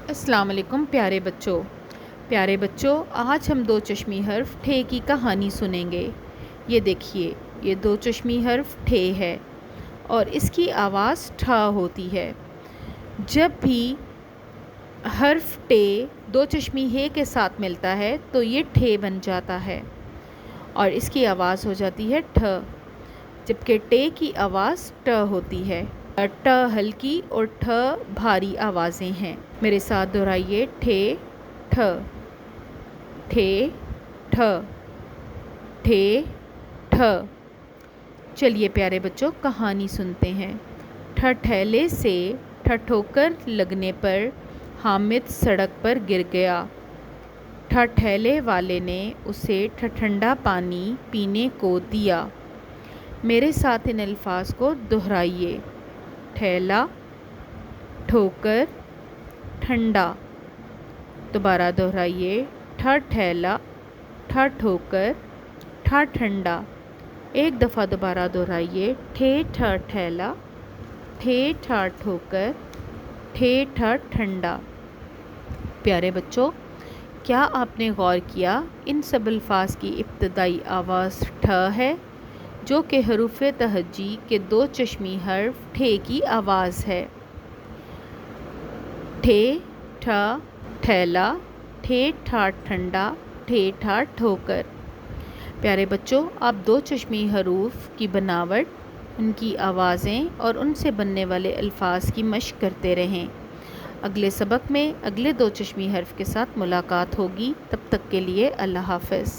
अस्सलाम वालेकुम प्यारे बच्चों, आज हम दो चश्मी हर्फ ठे की कहानी सुनेंगे। ये देखिए, ये दो चश्मी हर्फ ठे है और इसकी आवाज़ ठ होती है। जब भी हर्फ टे दो चश्मी हे के साथ मिलता है तो ये ठे बन जाता है और इसकी आवाज़ हो जाती है ठ, जबकि टे की आवाज़ ट होती है। ट हल्की और ठ भारी आवाज़ें हैं। मेरे साथ दोहराइए, ठे ठ, ठे ठ, ठे ठ। चलिए प्यारे बच्चों, कहानी सुनते हैं। ठठैले से ठठोकर लगने पर हामिद सड़क पर गिर गया। ठठैले वाले ने उसे ठंडा पानी पीने को दिया। मेरे साथ इन अल्फाज को दोहराइए, ठेला, ठोकर, ठंडा। दोबारा दोहराइए, ठेला, ठोकर, ठंडा। एक दफ़ा दोबारा दोहराइए, ठेला, ठोकर, ठंडा। प्यारे बच्चों, क्या आपने गौर किया इन सब अल्फाज की इब्तदाई आवाज़ ठ है, जो कि हरूफ तहज्जी के दो चश्मी हर्फ ठे की आवाज़ है। ठे ठ, ठेला, ठे ठंडा, ठे ठोकर। प्यारे बच्चों, आप दो चश्मी हरूफ की बनावट, उनकी आवाज़ें और उनसे बनने वाले अल्फाज की मशक करते रहें। अगले सबक में अगले दो चश्मी हर्फ के साथ मुलाकात होगी। तब तक के लिए अल्लाह हाफ़िज़।